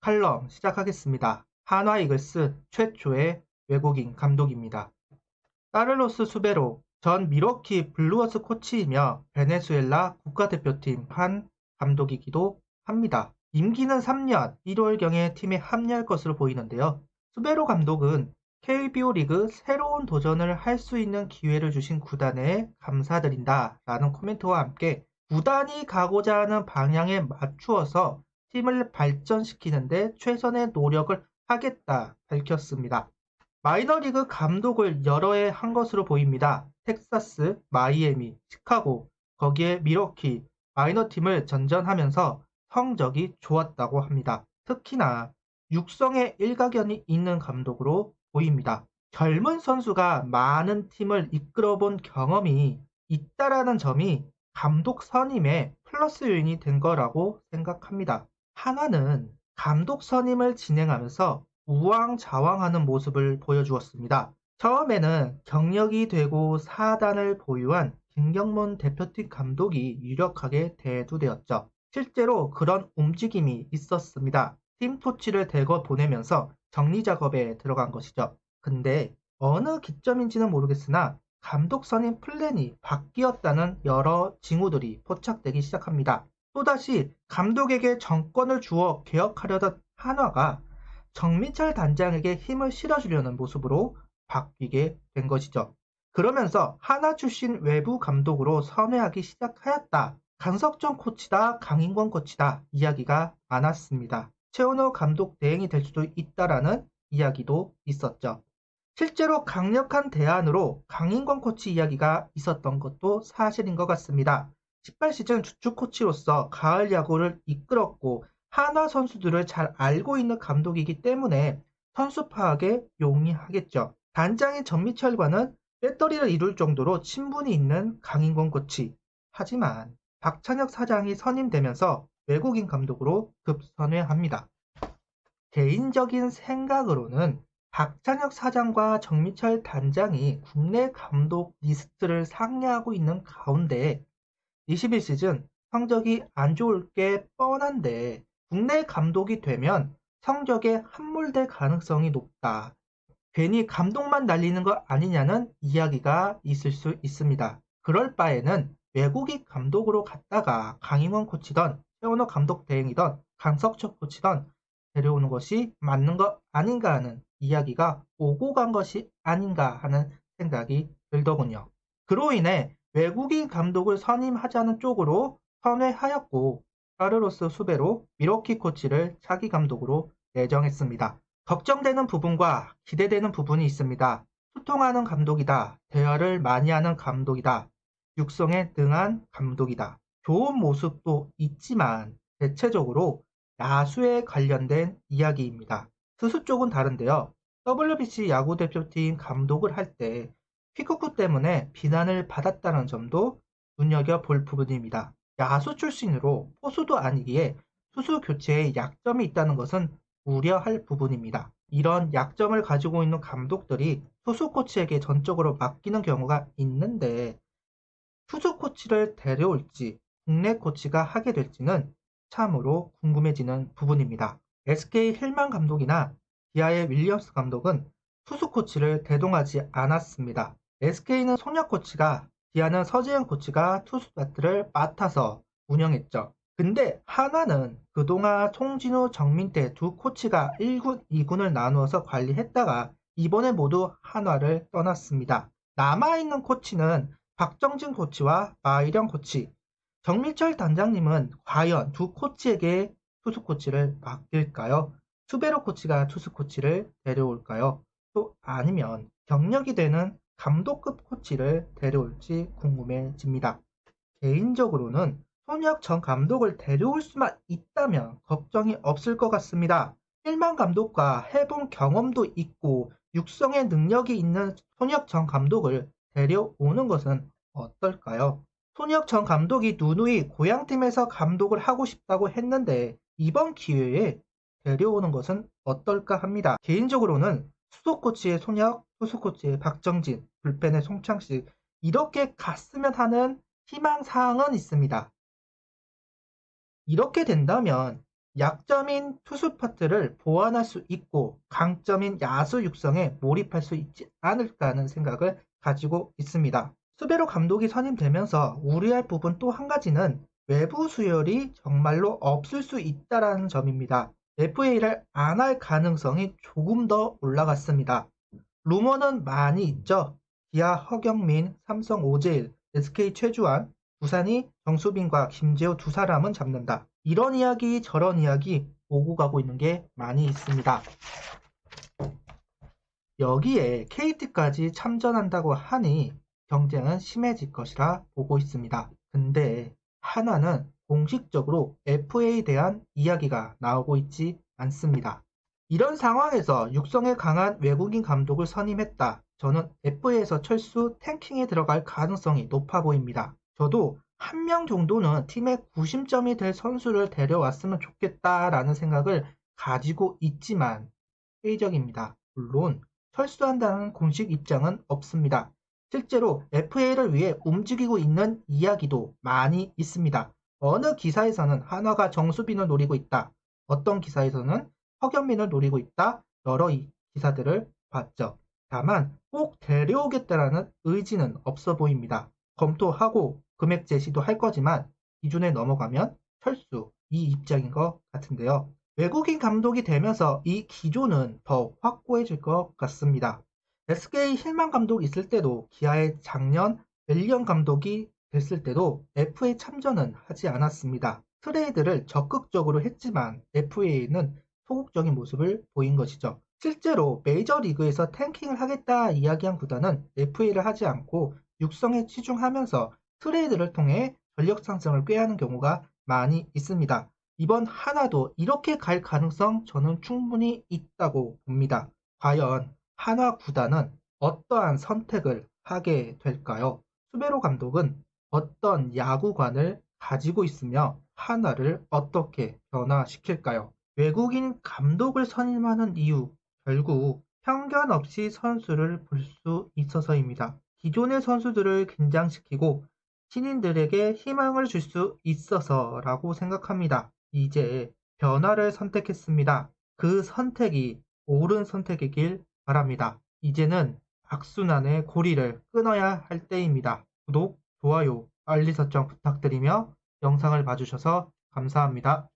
칼럼 시작하겠습니다. 한화 이글스 최초의 외국인 감독입니다. 카를로스 수베로 전 밀워키 블루어스 코치이며 베네수엘라 국가대표팀 한 감독이기도 합니다. 임기는 3년 1월경에 팀에 합류할 것으로 보이는데요. 수베로 감독은 KBO 리그 새로운 도전을 할 수 있는 기회를 주신 구단에 감사드린다 라는 코멘트와 함께 구단이 가고자 하는 방향에 맞추어서 팀을 발전시키는데 최선의 노력을 하겠다 밝혔습니다. 마이너리그 감독을 여러 해 한 것으로 보입니다. 텍사스, 마이애미, 시카고, 거기에 밀워키, 마이너팀을 전전하면서 성적이 좋았다고 합니다. 특히나 육성에 일가견이 있는 감독으로 보입니다. 젊은 선수가 많은 팀을 이끌어본 경험이 있다라는 점이 감독 선임에 플러스 요인이 된 거라고 생각합니다. 하나는 감독 선임을 진행하면서 우왕좌왕하는 모습을 보여주었습니다. 처음에는 경력이 되고 사단을 보유한 김경문 대표팀 감독이 유력하게 대두되었죠. 실제로 그런 움직임이 있었습니다. 팀 코치를 대거 보내면서 정리 작업에 들어간 것이죠. 근데 어느 기점인지는 모르겠으나 감독 선임 플랜이 바뀌었다는 여러 징후들이 포착되기 시작합니다. 또다시 감독에게 정권을 주어 개혁하려던 한화가 정민철 단장에게 힘을 실어주려는 모습으로 바뀌게 된 것이죠. 그러면서 한화 출신 외부 감독으로 선회하기 시작하였다. 강석정 코치다, 강인권 코치다 이야기가 많았습니다. 최원호 감독 대행이 될 수도 있다라는 이야기도 있었죠. 실제로 강력한 대안으로 강인권 코치 이야기가 있었던 것도 사실인 것 같습니다. 18시즌 주축 코치로서 가을 야구를 이끌었고 한화 선수들을 잘 알고 있는 감독이기 때문에 선수 파악에 용이하겠죠. 단장인 전미철과는 배터리를 이룰 정도로 친분이 있는 강인권 코치. 하지만 박찬혁 사장이 선임되면서 외국인 감독으로 급선회합니다. 개인적인 생각으로는 박찬혁 사장과 정미철 단장이 국내 감독 리스트를 상회하고 있는 가운데 21시즌 성적이 안 좋을 게 뻔한데 국내 감독이 되면 성적에 함몰될 가능성이 높다. 괜히 감독만 날리는 거 아니냐는 이야기가 있을 수 있습니다. 그럴 바에는 외국인 감독으로 갔다가 강인원 코치던 최원호 감독 대행이던 강석철 코치던 데려오는 것이 맞는 거 아닌가 하는 이야기가 오고 간 것이 아닌가 하는 생각이 들더군요. 그로 인해 외국인 감독을 선임하자는 쪽으로 선회하였고 카르로스 수베로 미러키 코치를 차기 감독으로 내정했습니다. 걱정되는 부분과 기대되는 부분이 있습니다. 소통하는 감독이다. 대화를 많이 하는 감독이다. 육성에 능한 감독이다. 좋은 모습도 있지만 대체적으로 야수에 관련된 이야기입니다. 투수 쪽은 다른데요. WBC 야구대표팀 감독을 할 때 피크구 때문에 비난을 받았다는 점도 눈여겨볼 부분입니다. 야수 출신으로 포수도 아니기에 투수 교체에 약점이 있다는 것은 우려할 부분입니다. 이런 약점을 가지고 있는 감독들이 투수 코치에게 전적으로 맡기는 경우가 있는데 투수 코치를 데려올지 국내 코치가 하게 될지는 참으로 궁금해지는 부분입니다. SK 힐만 감독이나 기아의 윌리엄스 감독은 투수 코치를 대동하지 않았습니다. SK는 손혁 코치가, 기아는 서재현 코치가 투수 파트를 맡아서 운영했죠. 근데 한화는 그동안 송진우, 정민태 두 코치가 1군, 2군을 나누어서 관리했다가 이번에 모두 한화를 떠났습니다. 남아있는 코치는 박정진 코치와 마이령 코치, 정민철 단장님은 과연 두 코치에게 투수 코치를 맡길까요? 수베로 코치가 투수 코치를 데려올까요? 또 아니면 경력이 되는 감독급 코치를 데려올지 궁금해집니다. 개인적으로는 손혁 전 감독을 데려올 수만 있다면 걱정이 없을 것 같습니다. 필만 감독과 해본 경험도 있고 육성의 능력이 있는 손혁 전 감독을 데려오는 것은 어떨까요? 손혁 전 감독이 누누이 고향팀에서 감독을 하고 싶다고 했는데 이번 기회에 데려오는 것은 어떨까 합니다. 개인적으로는 수석 코치의 손혁, 투수 코치의 박정진, 불펜의 송창식 이렇게 갔으면 하는 희망사항은 있습니다. 이렇게 된다면 약점인 투수 파트를 보완할 수 있고 강점인 야수 육성에 몰입할 수 있지 않을까 하는 생각을 가지고 있습니다. 수베로 감독이 선임되면서 우려할 부분 또 한 가지는 외부 수혈이 정말로 없을 수 있다는 점입니다. FA를 안 할 가능성이 조금 더 올라갔습니다. 루머는 많이 있죠. 기아 허경민, 삼성 오재일, SK 최주환, 두산이 정수빈과 김재호 두 사람은 잡는다. 이런 이야기 저런 이야기 오고 가고 있는 게 많이 있습니다. 여기에 KT까지 참전한다고 하니 경쟁은 심해질 것이라 보고 있습니다. 근데 하나는 공식적으로 FA에 대한 이야기가 나오고 있지 않습니다. 이런 상황에서 육성에 강한 외국인 감독을 선임했다. 저는 FA에서 철수 탱킹에 들어갈 가능성이 높아 보입니다. 저도 한 명 정도는 팀의 구심점이 될 선수를 데려왔으면 좋겠다라는 생각을 가지고 있지만 회의적입니다. 물론 철수한다는 공식 입장은 없습니다. 실제로 FA를 위해 움직이고 있는 이야기도 많이 있습니다. 어느 기사에서는 한화가 정수빈을 노리고 있다. 어떤 기사에서는 허경민을 노리고 있다. 여러 기사들을 봤죠. 다만 꼭 데려오겠다라는 의지는 없어 보입니다. 검토하고 금액 제시도 할 거지만 기준에 넘어가면 철수 이 입장인 것 같은데요. 외국인 감독이 되면서 이 기조는 더 확고해질 것 같습니다. SK 힐만 감독이 있을 때도 기아의 작년 멜리언 감독이 됐을 때도 FA 참전은 하지 않았습니다. 트레이드를 적극적으로 했지만 FA는 소극적인 모습을 보인 것이죠. 실제로 메이저리그에서 탱킹을 하겠다 이야기한보다는 FA를 하지 않고 육성에 치중하면서 트레이드를 통해 전력 상승을 꾀하는 경우가 많이 있습니다. 이번 한화도 이렇게 갈 가능성 저는 충분히 있다고 봅니다. 과연 한화 구단은 어떠한 선택을 하게 될까요? 수베로 감독은 어떤 야구관을 가지고 있으며 한화를 어떻게 변화시킬까요? 외국인 감독을 선임하는 이유, 결국 편견 없이 선수를 볼 수 있어서입니다. 기존의 선수들을 긴장시키고 신인들에게 희망을 줄 수 있어서라고 생각합니다. 이제 변화를 선택했습니다. 그 선택이 옳은 선택이길 바랍니다. 이제는 악순환의 고리를 끊어야 할 때입니다. 구독, 좋아요, 알림 설정 부탁드리며 영상을 봐주셔서 감사합니다.